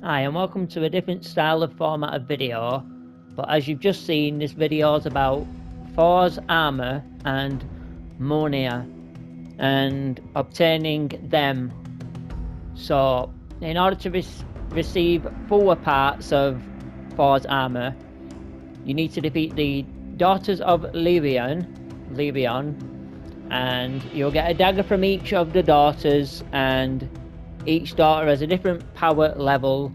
Hi and welcome to a different style of format of video, but as you've just seen, this video is about Thors armor and Mjolnir and obtaining them. So in order to receive fuller parts of Thors armor, you need to defeat the daughters of Levion, and you'll get a dagger from each of the daughters, and each daughter has a different power level.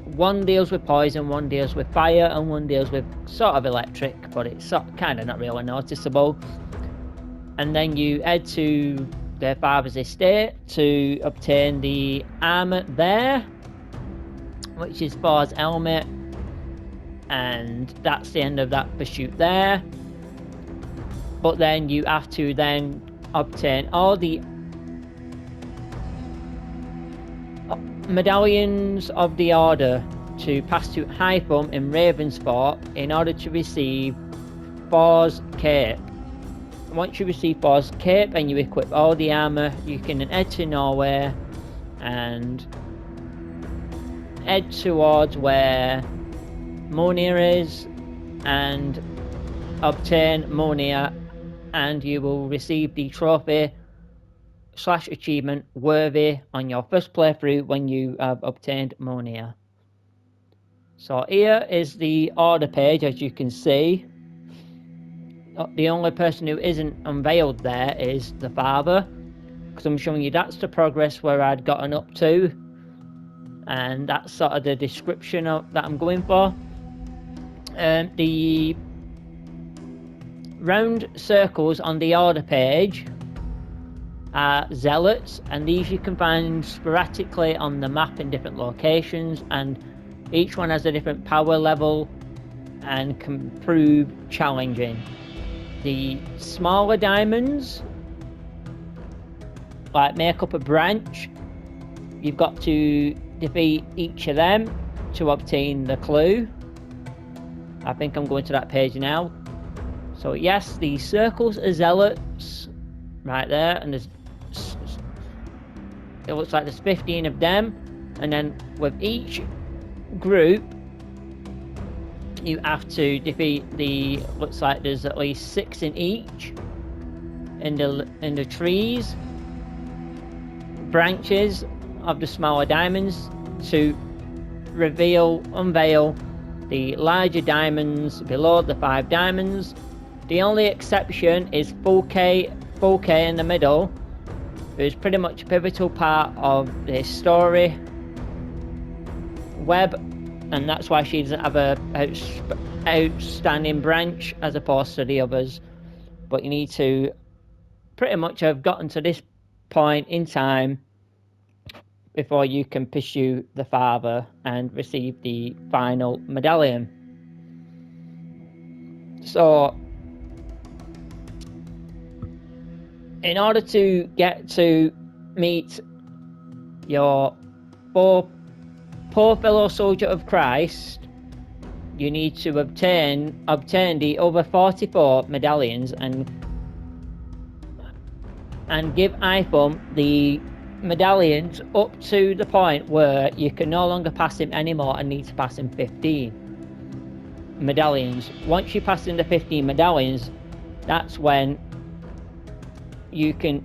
One deals with poison, one deals with fire, and one deals with sort of electric, but it's kind of not really noticeable. And then you head to their father's estate to obtain the armor there, which is Thor's helmet, and that's the end of that pursuit there. But then you have to then obtain all the medallions of the order to pass to Hytham in Ravensfort in order to receive Thor's cape. Once you receive Thor's cape and you equip all the armor, you can head to Norway and head towards where Mjolnir is and obtain Mjolnir, and you will receive the trophy / achievement worthy on your first playthrough when you have obtained Mjolnir. So here is the order page, as you can see. The only person who isn't unveiled there is the father, because I'm showing you that's the progress where I'd gotten up to, and that's sort of the description that I'm going for. The round circles on the order page are zealots, and these you can find sporadically on the map in different locations, and each one has a different power level and can prove challenging. The smaller diamonds make up a branch. You've got to defeat each of them to obtain the clue. I think I'm going to that page now. So yes, the circles are zealots right there, and it looks like there's 15 of them, and then with each group you have to defeat looks like there's at least 6 in each in the trees branches of the smaller diamonds to unveil the larger diamonds below the 5 diamonds. The only exception is full K in the middle, who's pretty much a pivotal part of the story web, and that's why she doesn't have a outstanding branch as opposed to the others. But you need to pretty much have gotten to this point in time before you can pursue the father and receive the final medallion. So in order to get to meet your poor fellow soldier of Christ, you need to obtain the other 44 medallions and give Hytham the medallions up to the point where you can no longer pass him anymore and need to pass him 15 medallions. Once you pass him the 15 medallions, that's when you can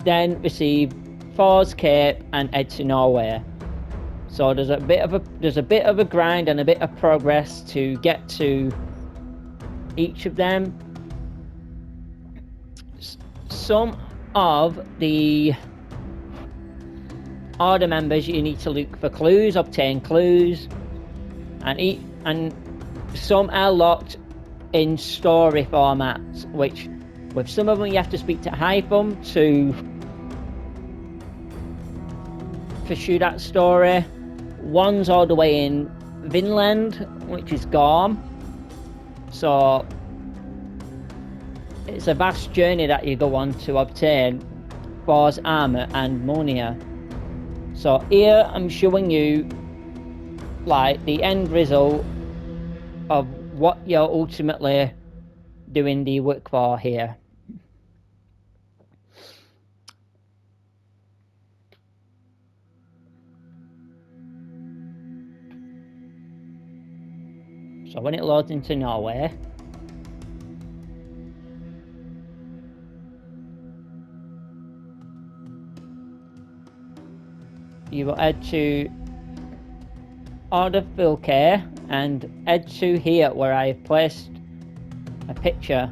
then receive Thor's cape and head to Norway. So there's a bit of a grind and a bit of progress to get to each of them. Some of the order members you need to look for clues, obtain clues, and some are locked in story formats, which with some of them you have to speak to Hytham to pursue that story. One's all the way in Vinland, which is Gorm. So it's a vast journey that you go on to obtain Thor's armor and Mjolnir. So here I'm showing you the end result of what you're ultimately doing the work for here. So when it loads into Norway, you will head to Order Fulke and head to here where I have placed a picture.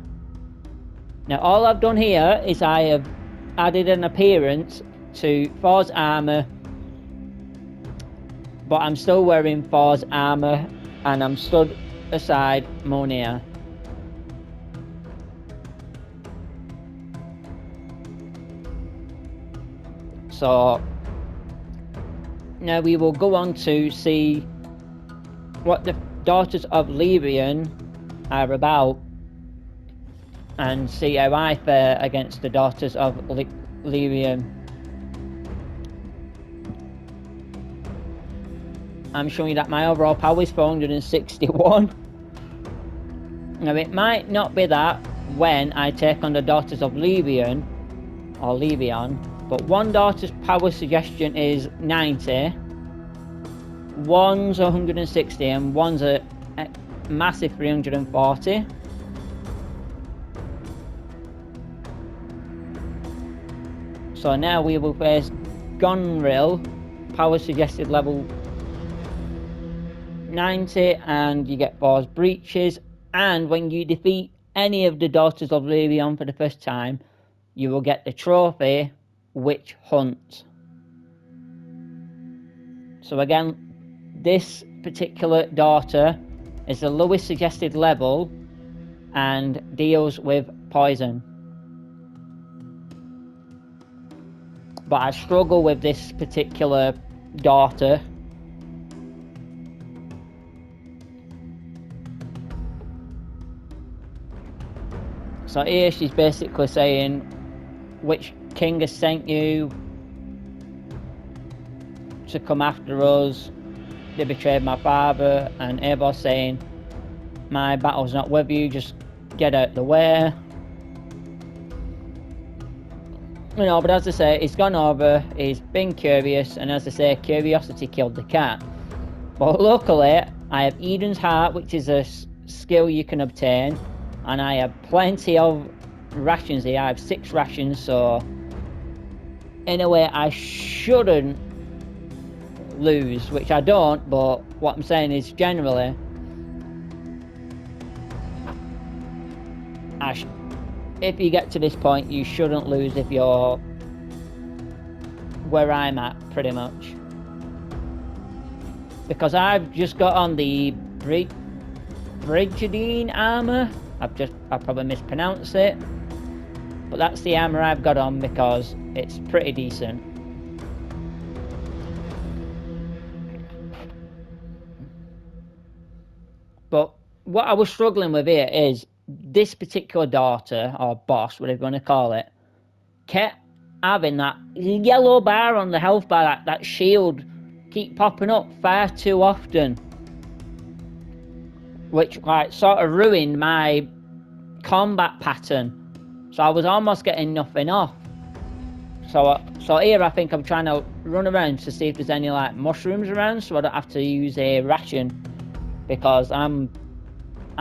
Now all I've done here is I have added an appearance to Thor's armour, but I'm still wearing Thor's armour and I'm stood aside Mjolnir. So now we will go on to see what the Daughters of Lyrian are about and see how I fare against the Daughters of Lyrian. I'm showing you that my overall power is 461. Now it might not be that when I take on the Daughters of Lyrian or Lyrian, but one daughter's power suggestion is 90, one's 160 and one's a massive 340. So now we will face Gonril, power suggested level 90, and you get Thor's breeches, and when you defeat any of the Daughters of Lyrian for the first time, you will get the trophy Witch Hunt. So again, this particular daughter is the lowest suggested level and deals with poison. But I struggle with this particular daughter. So here she's basically saying, which king has sent you to come after us? They betrayed my father. And Eivor saying, my battle's not with you, just get out the way. You know, but as I say, he's gone over, he's been curious, and as I say, curiosity killed the cat. But luckily, I have Eden's Heart, which is a skill you can obtain, and I have plenty of rations here. I have 6 rations, so in a way I shouldn't lose, which I don't, but what I'm saying is generally if you get to this point, you shouldn't lose if you're where I'm at, pretty much. Because I've just got on the Brigidine armour. I probably mispronounced it, but that's the armour I've got on because it's pretty decent. But what I was struggling with here is this particular daughter, or boss, whatever you want to call it, kept having that yellow bar on the health bar, that shield keep popping up far too often, which like sort of ruined my combat pattern. So I was almost getting nothing off. So here I think I'm trying to run around to see if there's any like mushrooms around, so I don't have to use a ration, because I'm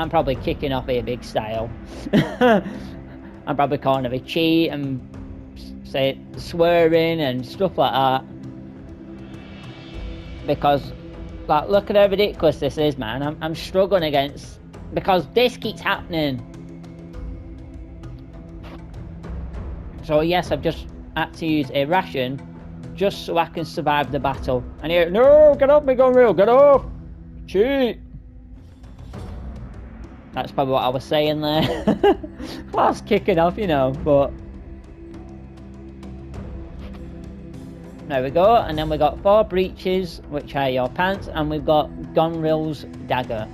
probably kicking off here big style. I'm probably calling it a cheat and say swearing and stuff like that, because like look at how ridiculous this is, man. I'm struggling against, because this keeps happening. So yes, I've just had to use a ration just so I can survive the battle. And here, no, get off me, Gonril, get off! Cheat! That's probably what I was saying there. Whilst kicking off, you know, but there we go. And then we got 4 breeches, which are your pants, and we've got Gonril's dagger.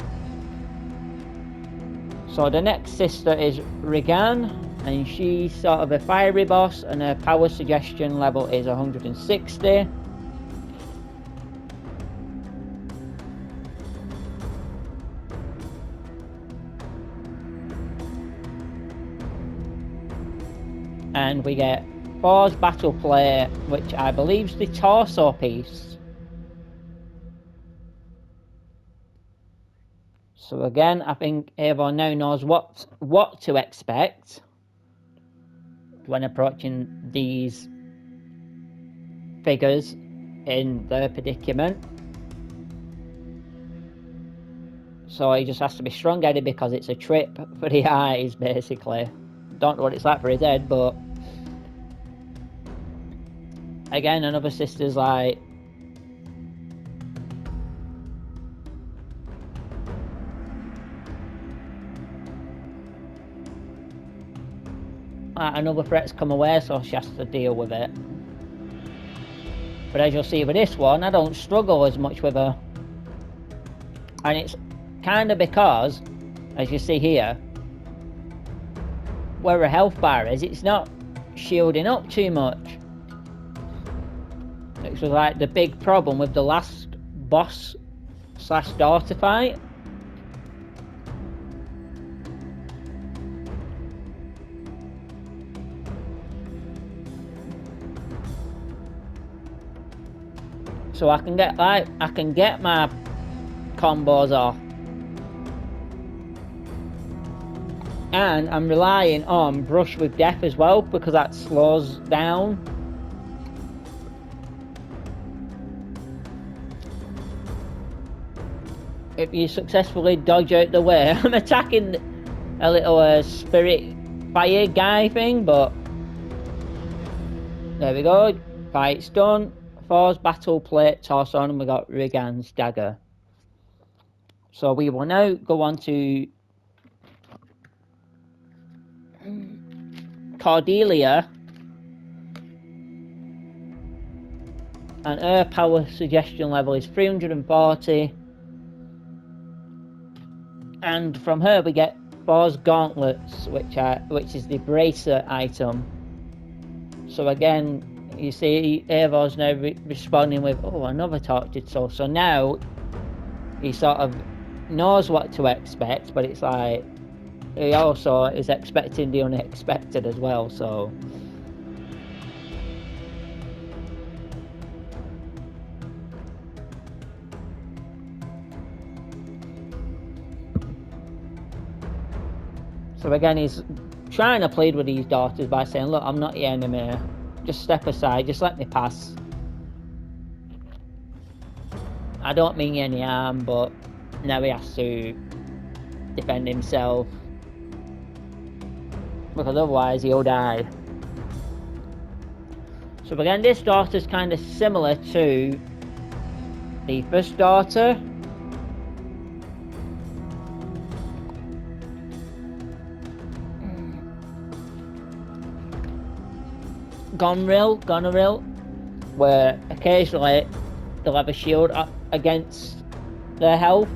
So the next sister is Regan, and she's sort of a fiery boss, and her power suggestion level is 160. And we get Thor's battle plate, which I believe is the torso piece. So again, I think Avon now knows what to expect when approaching these figures in their predicament. So he just has to be strong-headed because it's a trip for the eyes, basically. Don't know what it's like for his head, but again, another sister's like, another threat's come away, so she has to deal with it. But as you'll see with this one, I don't struggle as much with her. And it's kind of because, as you see here, where her health bar is, it's not shielding up too much. Which was like the big problem with the last boss / daughter fight. So I can get my combos off. And I'm relying on Brush with Death as well, because that slows down. If you successfully dodge out the way. I'm attacking a little spirit fire guy thing, but there we go. Fight's done. Thors battle plate toss on, and we got Rigan's dagger. So we will now go on to Cordelia, and her power suggestion level is 340, and from her we get Thors gauntlets, which is the bracer item. So again, you see Eivor's now responding with, oh, another tortured soul. So now he sort of knows what to expect, but it's like he also is expecting the unexpected as well. So again, he's trying to plead with these daughters by saying, look, I'm not your enemy, just step aside, just let me pass. I don't mean you any harm, but now he has to defend himself, because otherwise he'll die. So again, this daughter's kind of similar to the first daughter. Goneril, where occasionally they'll have a shield up against their health.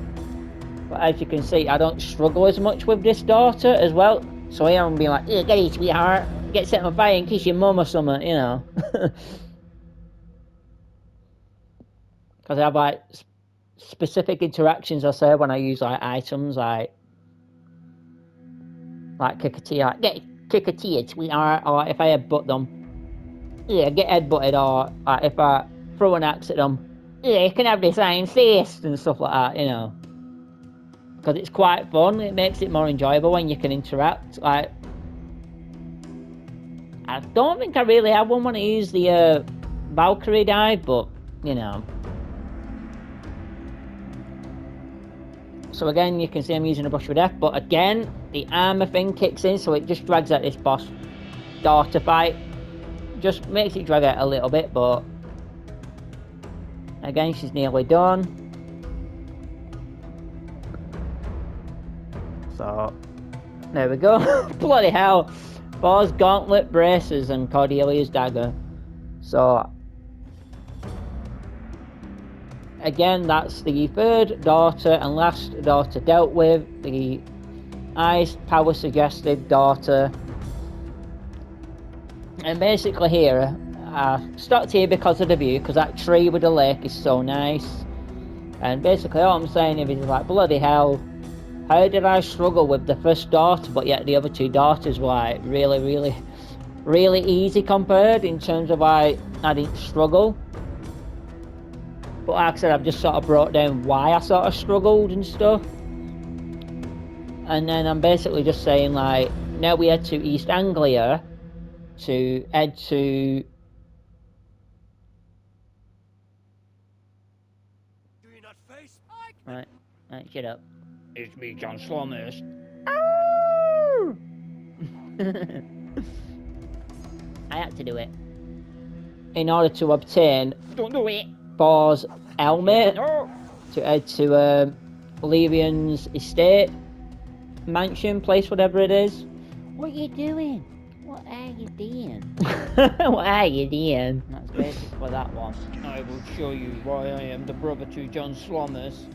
But as you can see, I don't struggle as much with this daughter as well. So here I'm being like, yeah, get it, sweetheart. Get set on fire and kiss your mum or something, you know. Because I have like specific interactions I say when I use like items, like kick a tear, like, kick a tear, sweetheart. Or if I headbutt them, yeah, get headbutted. Or like, if I throw an axe at them, yeah, you can have this iron fist and stuff like that, you know. Because it's quite fun. It makes it more enjoyable when you can interact. Like, I don't think I really have one when I use the Valkyrie dive, but you know. So again, you can see I'm using a Brush with Death, but again, the armor thing kicks in, so it just drags out this boss daughter fight. Just makes it drag out a little bit, but again, she's nearly done. So there we go. Bloody hell. Thors gauntlet, braces, and Cordelia's dagger. So again, that's the third daughter and last daughter dealt with. The ice power suggested daughter. And basically here, I stopped here because of the view, because that tree with the lake is so nice. And basically all I'm saying is like, bloody hell, how did I struggle with the first daughter, but yet the other two daughters were like really easy compared in terms of like, I didn't struggle. But like I said, I've just sort of brought down why I sort of struggled and stuff. And then I'm basically just saying, like, now we head to East Anglia to head to... Do you not face? Right, shut up. It's me, John Slommers. I had to do it. In order to obtain... Don't do it! Thors' helmet. No. To head to Levion's estate, mansion, place, whatever it is. What are you doing? What are you doing? What are you doing? That's basically that one. I will show you why I am the brother to John Slommers.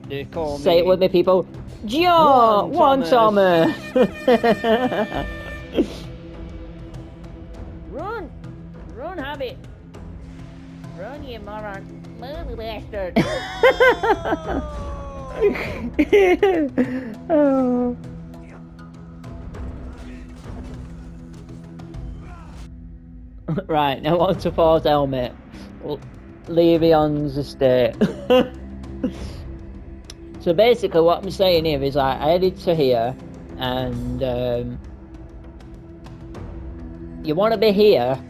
They call me... Say it with me, people. John! One Thomas! Run! Run, Habit! Run, you moron! Move, bastard! Oh. Right, now on to Thor's helmet. Levion's estate. So basically what I'm saying here is I headed to here, and you want to be here,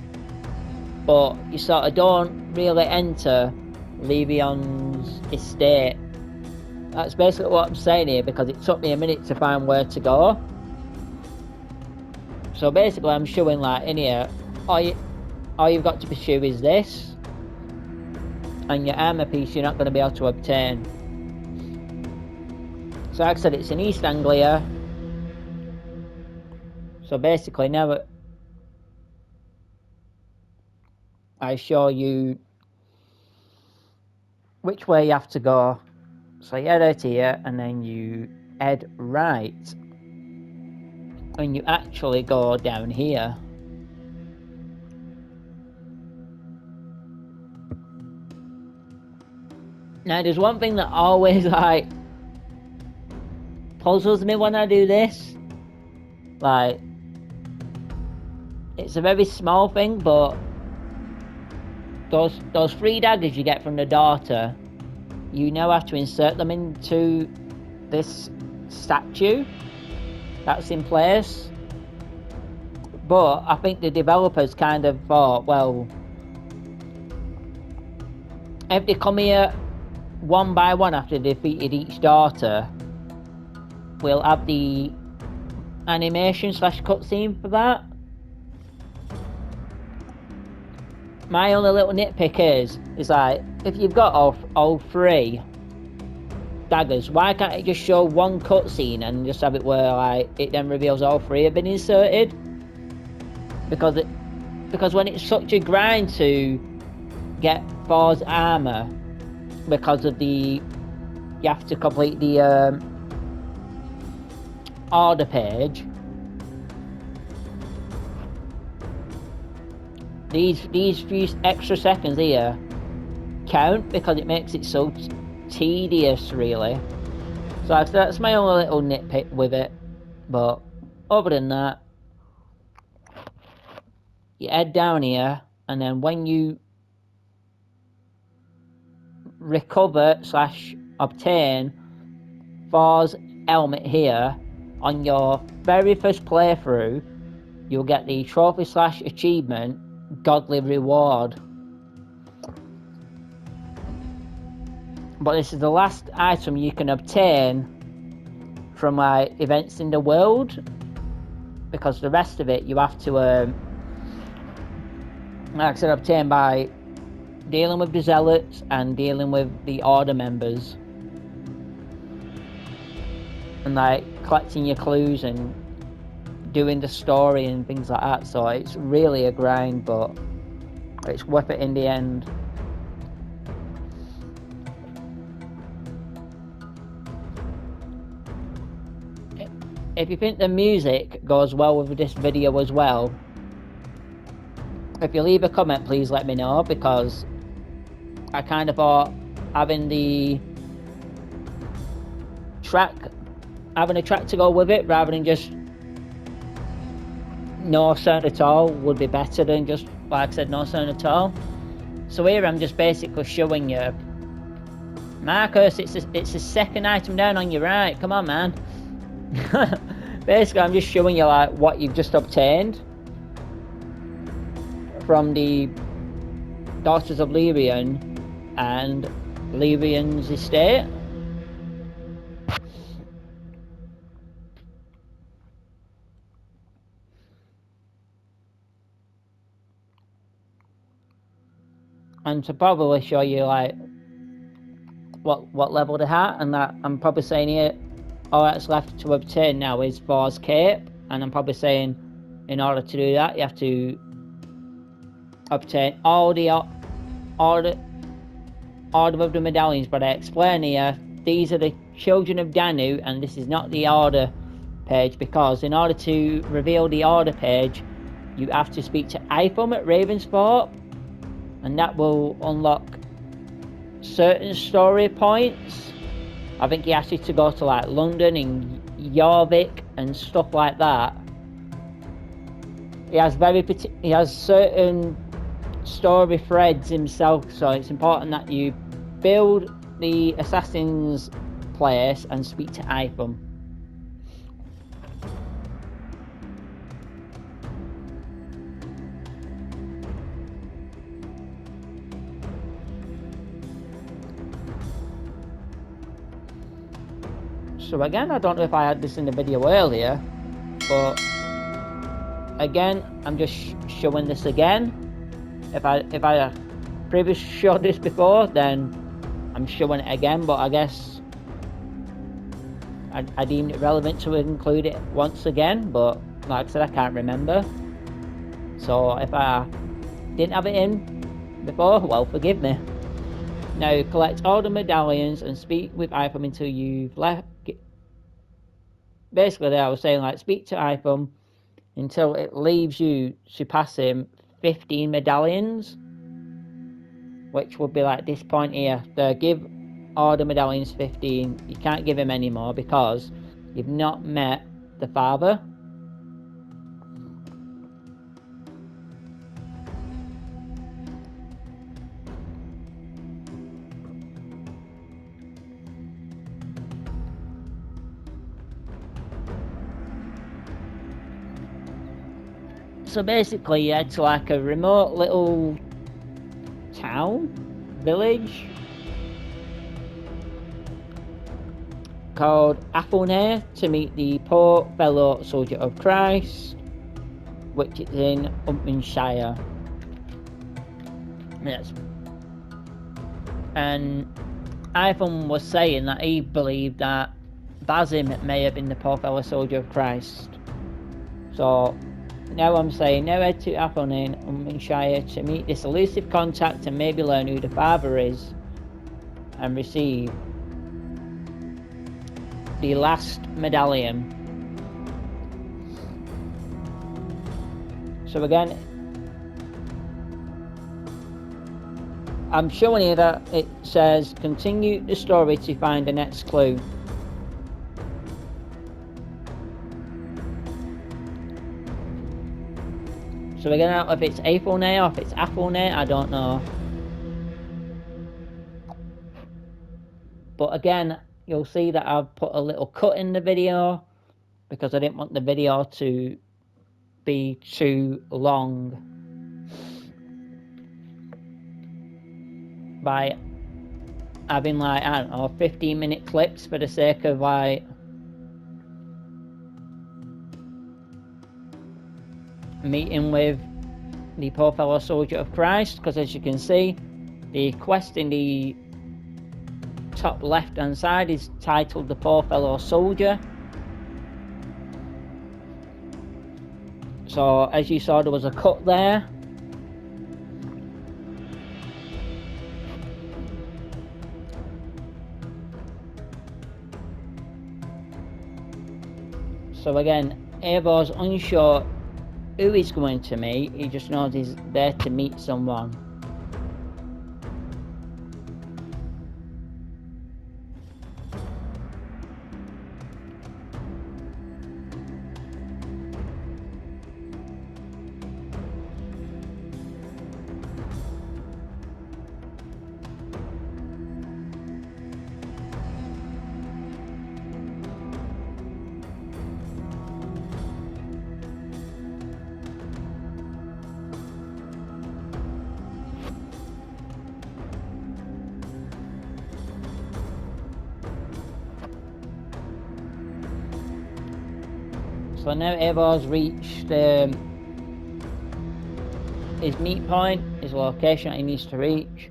but you sort of don't really enter Levion's estate. That's basically what I'm saying here, because it took me a minute to find where to go. So basically I'm showing, like, in here, all you've got to pursue is this, and your armor piece you're not going to be able to obtain. So like I said, it's in East Anglia. So basically now I show you which way you have to go. So you head out here, and then you head right, and you actually go down here. Now there's one thing that always, like, puzzles me when I do this. Like, it's a very small thing, but those 3 daggers you get from the daughter, you now have to insert them into this statue that's in place. But I think the developers kind of thought, well, if they come here one by one after they defeated each daughter, we'll have the animation / cutscene for that. My only little nitpick is like, if you've got all 3 daggers, why can't it just show one cutscene and just have it where, like, it then reveals all 3 have been inserted? Because when it's such a grind to get Thor's armor, because of you have to complete the order page. These few extra seconds here count, because it makes it so tedious, really. So that's my only little nitpick with it. But other than that, you head down here, and then when you recover / obtain Thor's helmet here on your very first playthrough, you'll get the trophy / achievement Godly Reward. But this is the last item you can obtain from, like, events in the world, because the rest of it you have to like I said, obtain by dealing with the zealots and dealing with the order members, and, like, collecting your clues and doing the story and things like that. So it's really a grind, but it's worth it in the end. If you think the music goes well with this video as well, if you leave a comment, please let me know, because I kind of thought having a track to go with it rather than just no sound at all would be better than just, like I said, no sound at all. So here I'm just basically showing you, Marcus, it's the second item down on your right. Come on, man. Basically, I'm just showing you like what you've just obtained from the Daughters of Lyrian and Lyrian's estate. And to probably show you like what level they're at, and that I'm probably saying here all that's left to obtain now is Thors cape, and I'm probably saying in order to do that you have to obtain all the order of the medallions. But I explain here these are the children of Danu, and this is not the order page, because in order to reveal the order page you have to speak to Itham at Ravensthorpe, and that will unlock certain story points. I think he asked you to go to like London and Jorvik and stuff like that. He has certain story threads himself, so it's important that you build the assassin's place and speak to Itham. So again, I don't know if I had this in the video earlier, but again, I'm just showing this again. If I previously showed this before, then I'm showing it again, but I guess I deemed it relevant to include it once again, but like I said, I can't remember. So if I didn't have it in before, well, forgive me. Now collect all the medallions and speak with Itham until you've left. Basically, I was saying like speak to Itham until it leaves you surpassing 15 medallions, which would be like this point here. Give all the medallions 15. You can't give him any more because you've not met the father. So basically you head to like a remote little town, village called Athelney to meet the poor fellow soldier of Christ, which is in Upmanshire. Yes. And Ivan was saying that he believed that Basim may have been the poor fellow soldier of Christ. So now I'm saying now head to Athelney in Upmanshire to meet this elusive contact and maybe learn who the father is and receive the last medallion. So again, I'm showing you that it says continue the story to find the next clue. So again, I don't know if it's Athelney or if it's Athelney, I don't know. But again, you'll see that I've put a little cut in the video because I didn't want the video to be too long by having like, I don't know, 15-minute clips for the sake of like meeting with the poor fellow soldier of Christ, because as you can see the quest in the top left hand side is titled the poor fellow soldier. So as you saw, there was a cut there. So again, Eivor's unsure who he's going to meet, he just knows he's there to meet someone. So now Evor's reached his meet point, his location that he needs to reach.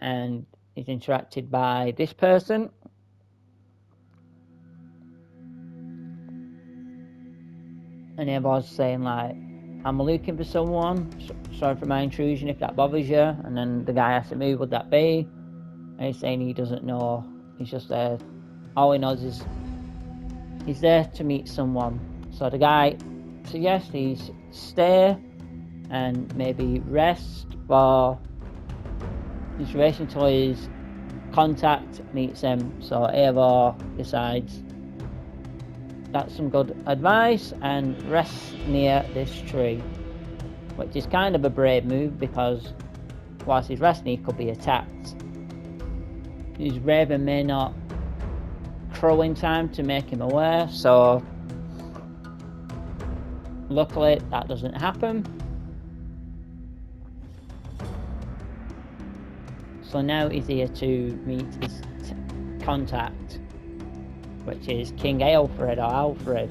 And he's interacted by this person. And Evor's saying like, I'm looking for someone, sorry for my intrusion if that bothers you. And then the guy has to move, would that be? And he's saying he doesn't know, he's just there. All he knows is he's there to meet someone. So the guy suggests he stay and maybe rest for his duration until his contact meets him. So Eivor decides that's some good advice and rests near this tree, which is kind of a brave move because whilst he's resting he could be attacked. His raven may not crow in time to make him aware, so luckily that doesn't happen. So now he's here to meet his contact, which is King Aelfred or Alfred.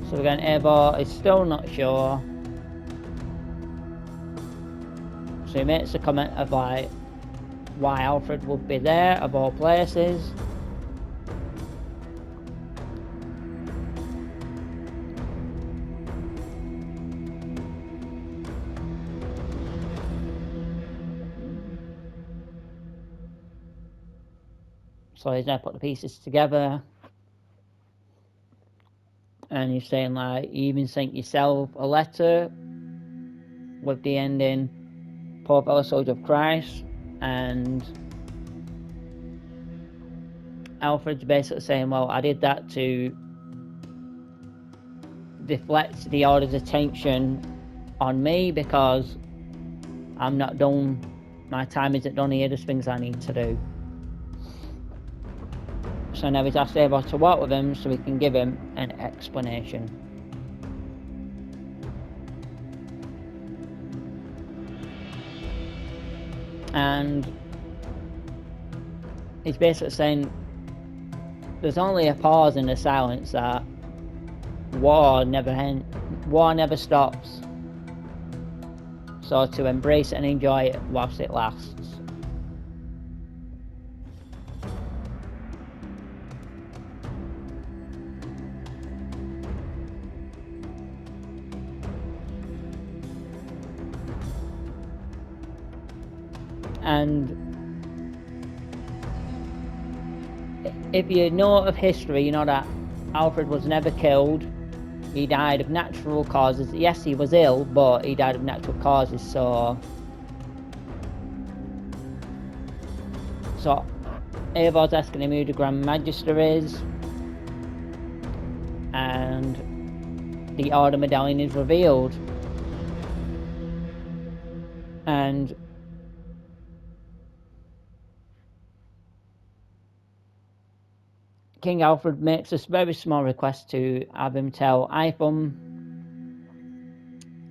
So again, Eivor is still not sure. So he makes a comment of like why Alfred would be there of all places. So he's now put the pieces together. And he's saying like, you even sent yourself a letter with the ending, poor fellow soldier of Christ. And Alfred's basically saying, well, I did that to deflect the Order's attention on me because I'm not done, my time isn't done here, there's things I need to do. So now he's asked Eivor to walk with him so he can give him an explanation. And he's basically saying there's only a pause in the silence that war never stops. So to embrace it and enjoy it whilst it lasts. And if you know of history, you know that Alfred was never killed. He died of natural causes. Yes, he was ill, but he died of natural causes. So Eivor's asking him who the Grand Magister is, and the Order Medallion is revealed. And King Alfred makes this very small request to have him tell Eitham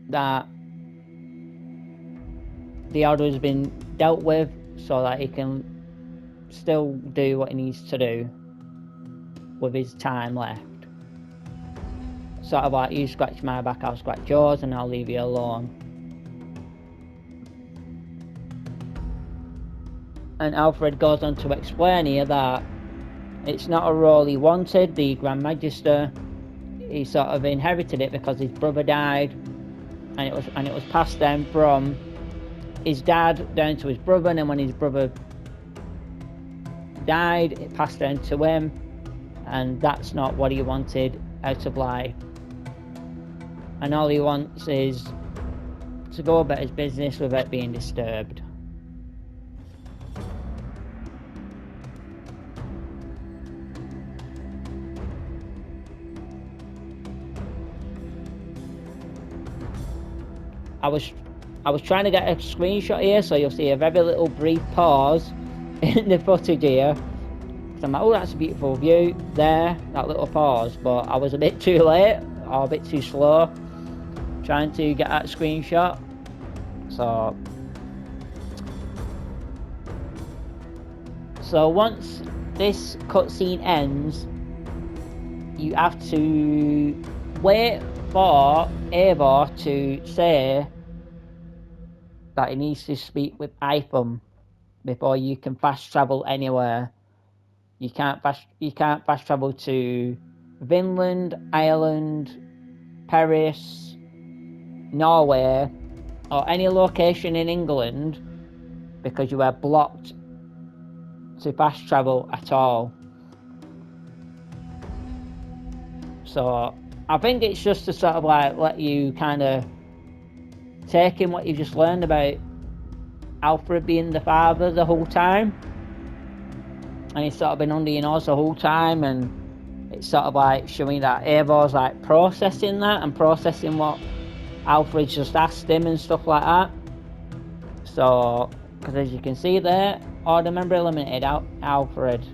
that the Order has been dealt with so that he can still do what he needs to do with his time left. Sort of like, you scratch my back, I'll scratch yours, and I'll leave you alone. And Alfred goes on to explain here that it's not a role he wanted, the Grand Magister. He sort of inherited it because his brother died, and it was passed down from his dad down to his brother, and then when his brother died, it passed down to him, and that's not what he wanted out of life. And all he wants is to go about his business without being disturbed. I was trying to get a screenshot here, so you'll see a very little brief pause in the footage here. So I'm like, oh, that's a beautiful view there, that little pause, but I was a bit too late, or a bit too slow. trying to get that screenshot. So once this cutscene ends, you have to wait for Eivor to say that he needs to speak with Itham before you can fast travel anywhere. You can't fast travel to Vinland, Ireland, Paris, Norway, or any location in England because you are blocked to fast travel at all. So I think it's just to sort of like let you kind of take in what you just learned about Alfred being the father the whole time, and he's sort of been under your nose the whole time, and it's sort of like showing that Eivor's like processing that and processing what Alfred just asked him and stuff like that. So, because as you can see there, order member eliminated Alfred.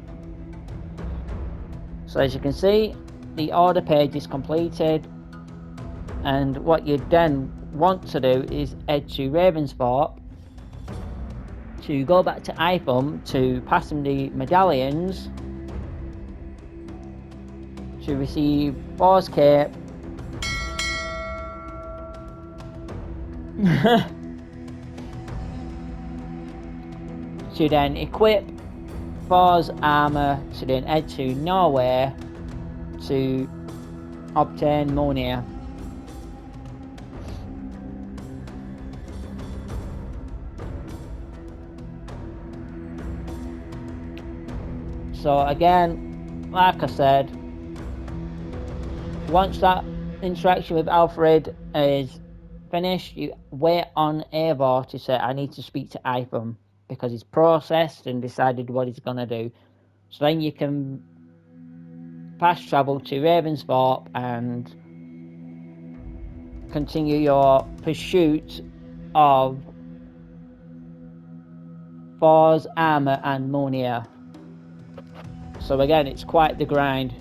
So as you can see, the order page is completed, and what you then want to do is head to Ravensthorpe to go back to Itham to pass him the medallions to receive Thors cape to then equip Thors armor to then head to Norway to obtain Mjolnir. So again, like I said, once that interaction with Alfred is finished, you wait on Eivor to say, I need to speak to Itham, because he's processed and decided what he's going to do. So then you can fast travel to Ravensthorpe and continue your pursuit of Thors armor and Mjolnir. So again, it's quite the grind.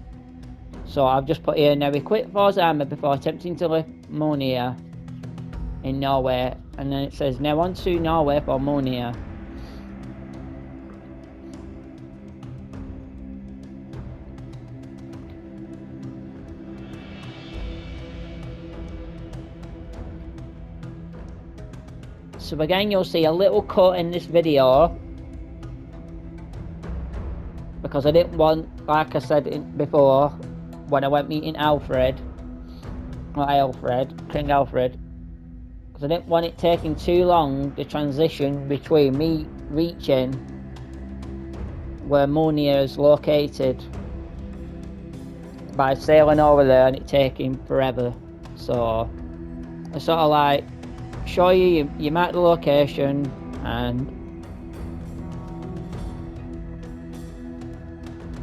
So I've just put here, now equip Thors armor before attempting to lift Mjolnir in Norway, and then it says now on to Norway for Mjolnir. So again, you'll see a little cut in this video because I didn't want, like I said before, when I went meeting King Alfred, because I didn't want it taking too long, the transition between me reaching where Mjolnir is located by sailing over there and it taking forever. So I sort of like show you mark the location, and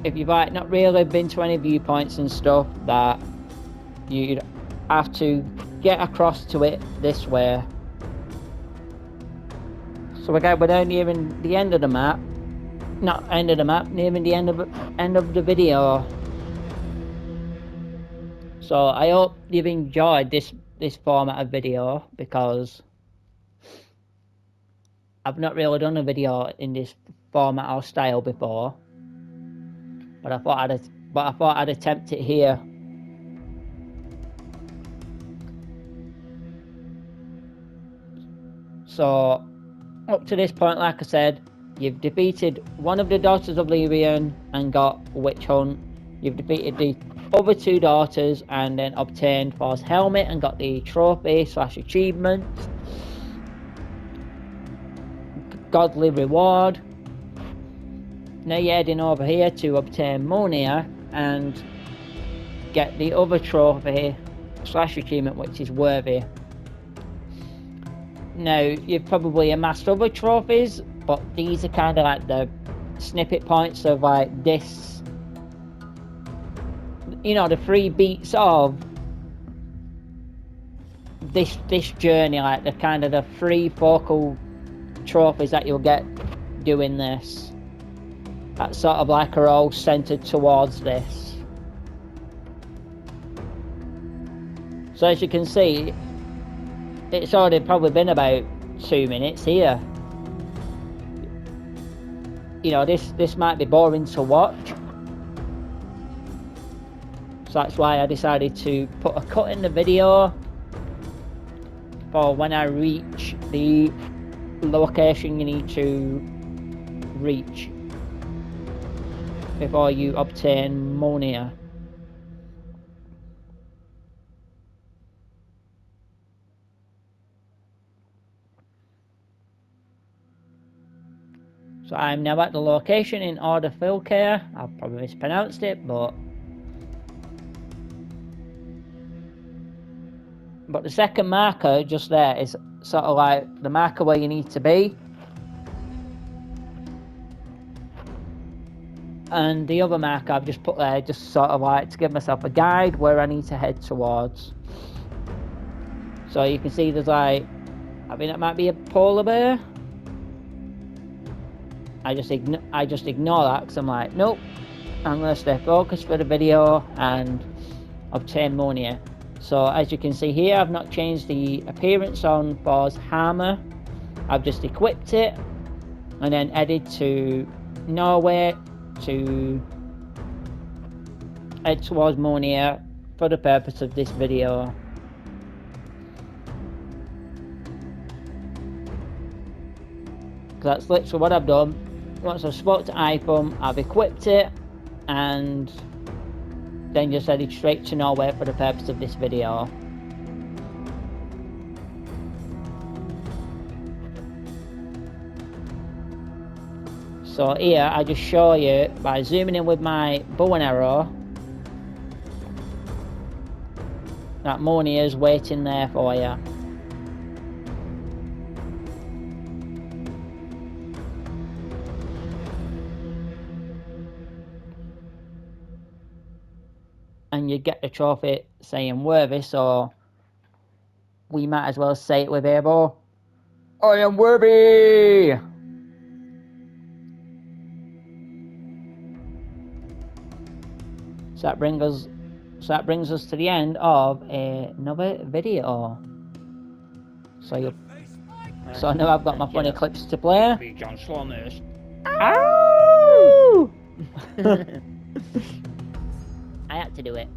if you've like not really been to any viewpoints and stuff, that you'd have to get across to it this way. So again, we're now nearing the end of the map. Not end of the map, nearing the end of the video. So I hope you've enjoyed this format of video, because I've not really done a video in this format or style before, but I thought I'd attempt it here. So up to this point, like I said, you've defeated one of the daughters of Lyrian and got Witch Hunt. You've defeated the other two daughters and then obtained Thor's helmet and got the trophy / achievement. Godly reward. Now you're heading over here to obtain Mjolnir and get the other trophy / achievement, which is worthy. Now you've probably amassed other trophies, but these are kind of like the snippet points of like this, you know, the 3 beats of this journey, like the kind of the 3 focal trophies that you'll get doing this, that sort of like are all centered towards this. So as you can see, It's already probably been about 2 minutes here. You know, this might be boring to watch. So that's why I decided to put a cut in the video for when I reach the location you need to reach before you obtain Mjolnir. So I'm now at the location in Order Filcare. I've probably mispronounced it, but the second marker just there is sort of like the marker where you need to be. And the other marker I've just put there just sort of like to give myself a guide where I need to head towards. So you can see there's like, I think it might be a polar bear. I just ignore that because I'm like, nope, I'm going to stay focused for the video and obtain Mjolnir. So as you can see here, I've not changed the appearance on Thors' hammer. I've just equipped it and then headed to Norway to head towards Mjolnir for the purpose of this video. That's literally what I've done. Once I've spoke to Ipum, I've equipped it and then just headed straight to Norway for the purpose of this video. So here I just show you by zooming in with my bow and arrow that Mjolnir is waiting there for you. And you get the trophy saying worthy, so we might as well say it with Abel. I am worthy! So that brings us to the end of another video. So now I've got my funny clips to play. John Slomus. Ow! I had to do it.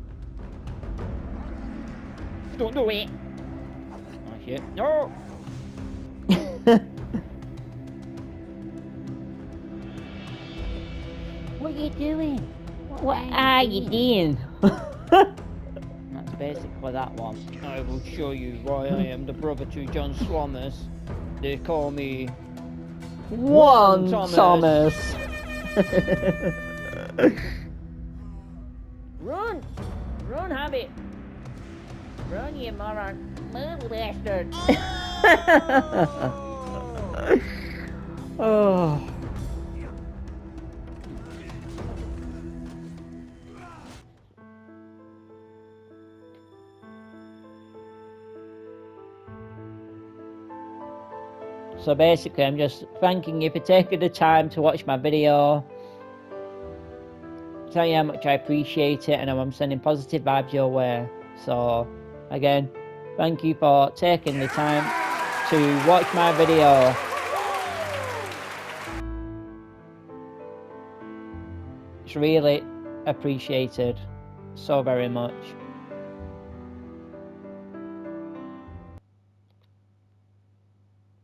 Don't do it. Oh shit. No! What are you doing? What are you doing? That's basically that one. I will show you why I am the brother to John Slomus. They call me One Thomas. Run! Run, Hobbit! Run, you moron! Move, bastard! Oh. So basically I'm just thanking you for taking the time to watch my video. Tell you how much I appreciate it and I'm sending positive vibes your way. So again, thank you for taking the time to watch my video. It's really appreciated so very much.